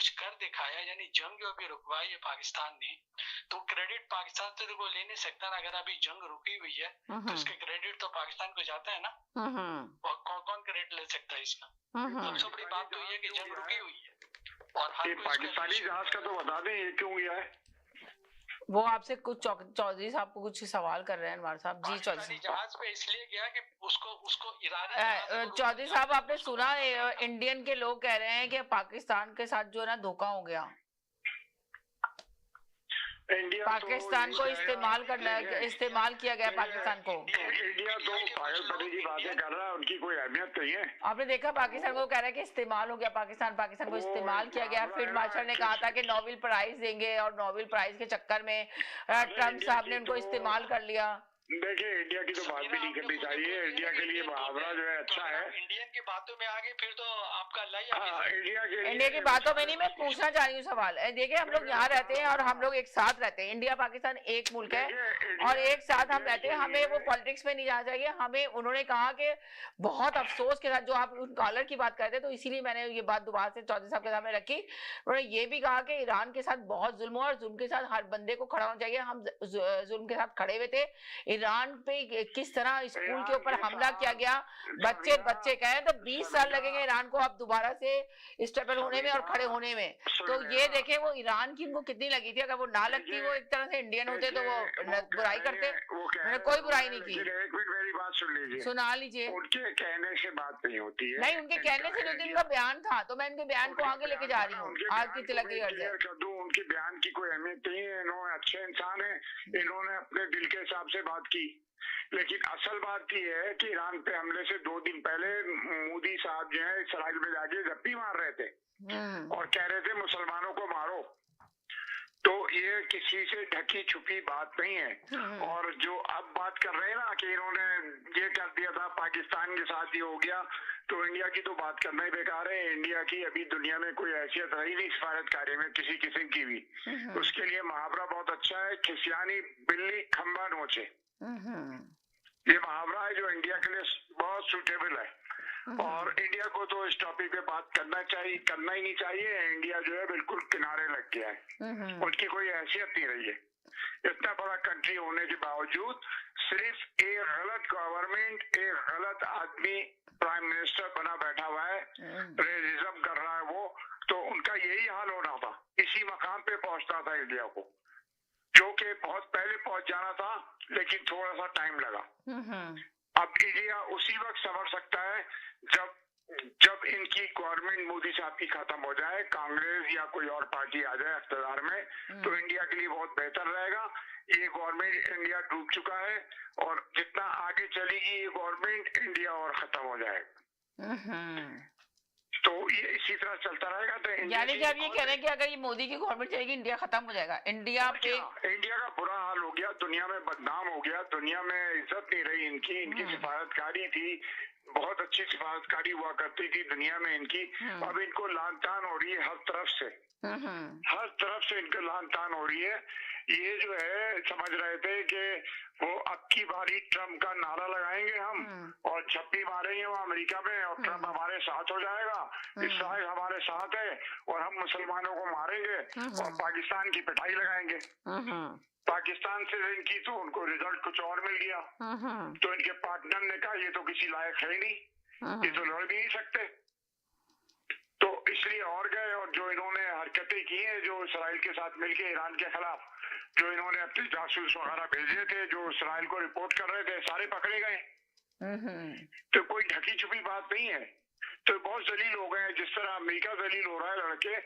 कुछ कर दिखाया, यानी जंग जो अभी रुकवाई है पाकिस्तान ने, तो क्रेडिट पाकिस्तान से तो कोई ले नहीं सकता ना। अगर अभी जंग रुकी हुई है तो इसके क्रेडिट तो पाकिस्तान को जाता है ना। और कौन क्रेडिट ले सकता है इसका? सबसे बड़ी बात तो ये है कि जंग रुकी हुई है और हर पाकिस्तानी जहाज का तो बता दें ये क्यों गया है। वो आपसे कुछ चौधरी साहब को कुछ सवाल कर रहे हैं अनवर साहब। जी चौधरी जहाज पे इसलिए गया कि उसको ईरानी चौधरी साहब आपने सुना इंडियन के लोग कह रहे हैं कि पाकिस्तान के साथ जो है ना धोखा हो गया, पाकिस्तान को इस्तेमाल किया गया पाकिस्तान को। इंडिया तो पागलपंती की बातें कर रहा है, उनकी कोई अहमियत नहीं है। आपने देखा पाकिस्तान को कह रहा है कि इस्तेमाल हो गया पाकिस्तान को इस्तेमाल किया गया। फील्ड मार्शल ने कहा था कि नोबेल प्राइज देंगे और नोबेल प्राइज के चक्कर में ट्रम्प साहब ने उनको इस्तेमाल कर लिया। देखिए इंडिया की तो बात भी नहीं करनी चाहिए। इंडिया के लिए मुहावरा जो है अच्छा है। इंडियन की बातों में आगे फिर तो आपका इंडिया की बातों में नहीं, मैं पूछना चाह रही हूँ सवाल। देखिए हम लोग यहाँ रहते हैं और हम लोग एक साथ रहते हैं। इंडिया पाकिस्तान एक मुल्क है और एक साथ हम रहते हैं। हमें वो पॉलिटिक्स में नहीं जाना चाहिए। हमें उन्होंने कहा कि बहुत अफसोस के साथ जो आप उन कॉलर की बात करते, तो इसीलिए मैंने ये बात दोबारा से चौधरी साहब के सामने रखी। उन्होंने ये भी कहा कि ईरान के साथ बहुत जुल्म हुआ और जुल्म के साथ हर बंदे को खड़ा होना चाहिए। हम जुल्म के साथ खड़े हुए थे। ईरान पे किस तरह स्कूल के ऊपर हमला किया गया, बच्चे कहें तो 20 साल लगेंगे ईरान को अब दोबारा से स्टेबल होने में और खड़े होने में। तो ये देखें वो ईरान की उनको कितनी लगी थी। अगर वो ना लगती, वो एक तरह से इंडियन होते तो वो बुराई करते। उन्होंने कोई बुराई नहीं की। एक मिनट मेरी बात सुन लीजिए, सुना लीजिए। उनके कहने से बात नहीं होती है। नहीं, उनके कहने से जो दिन का बयान था, तो मैं उनके बयान को आगे लेके जा रही हूँ। आज की तिलक की क्लियर कर दूं, उनके बयान की कोई अहमियत नहीं है। इन्होंने अच्छे इंसान है, इन्होंने अपने दिल के हिसाब से बात की। लेकिन असल बात यह है कि ईरान पे हमले से 2 दिन पहले मोदी साहब जो है इसराइल में जाके गप्पी मार रहे थे और कह रहे थे मुसलमानों को मारो। तो ये किसी से ढकी छुपी बात नहीं है। और जो अब बात कर रहे हैं ना कि इन्होंने ये कर दिया था, पाकिस्तान के साथ ही हो गया, तो इंडिया की तो बात करना ही बेकार है। इंडिया की अभी दुनिया में कोई हैसियत रही नहीं सफारत कार्य में किसी किस्म की भी। उसके लिए मुहावरा बहुत अच्छा है, खिसियानी बिल्ली खंबा नोचे। ये मुहावरा है जो इंडिया के लिए बहुत सूटेबल है। और इंडिया को तो इस टॉपिक पे बात करना ही नहीं चाहिए। इंडिया जो है बिल्कुल किनारे लग गया है, उनकी कोई हैसियत नहीं रही है। इतना बड़ा कंट्री होने के बावजूद सिर्फ एक गलत गवर्नमेंट, एक गलत आदमी प्राइम मिनिस्टर बना बैठा हुआ है, रेसिज्म कर रहा है वो। तो उनका यही हाल होना था, इसी मकाम पे पहुंचना था इंडिया को, जो कि बहुत पहले पहुंच जाना था, लेकिन थोड़ा सा टाइम लगा। अब इंडिया उसी वक्त संभल सकता है जब इनकी गवर्नमेंट मोदी साहब की खत्म हो जाए, कांग्रेस या कोई और पार्टी आ जाए इख्तियार में, तो इंडिया के लिए बहुत बेहतर रहेगा। ये गवर्नमेंट इंडिया डूब चुका है और जितना आगे चलेगी ये गवर्नमेंट, इंडिया और खत्म हो जाएगा। तो ये इसी तरह चलता रहेगा। तो यानी कि आप ये कह रहे हैं कि अगर ये मोदी की गवर्नमेंट चलेगी इंडिया खत्म हो जाएगा। इंडिया का बुरा हाल हो गया, दुनिया में बदनाम हो गया, दुनिया में इज्जत नहीं रही इनकी सिफारतकारी थी, बहुत अच्छी सिफारतकारी हुआ करती थी दुनिया में इनकी। अब इनको लानतान हो रही है हर तरफ से इनको लानतान हो रही है। ये जो है समझ रहे थे कि वो अब की बारी ट्रम्प का नारा लगाएंगे हम और छप्पी मारेंगे वो अमेरिका में और ट्रम्प हमारे साथ हो जाएगा, इसराइल हमारे साथ है और हम मुसलमानों को मारेंगे और पाकिस्तान की पिटाई लगाएंगे। पाकिस्तान से इनकी तो उनको रिजल्ट कुछ और मिल गया। तो इनके पार्टनर ने कहा ये तो किसी लायक है ही नहीं, ये तो लड़ भी नहीं सकते, तो इसलिए और गए। और जो इन्होंने हरकतें की हैं, जो इसराइल के साथ मिलकर ईरान के खिलाफ जो इन्होंने अपने जासूस वगैरह भेजे थे, जो इसराइल को रिपोर्ट कर रहे थे, सारे पकड़े गए। तो कोई ढकी छुपी बात नहीं है। तो बहुत जलील हो गए, जिस तरह अमेरिका जलील हो रहा है लड़के,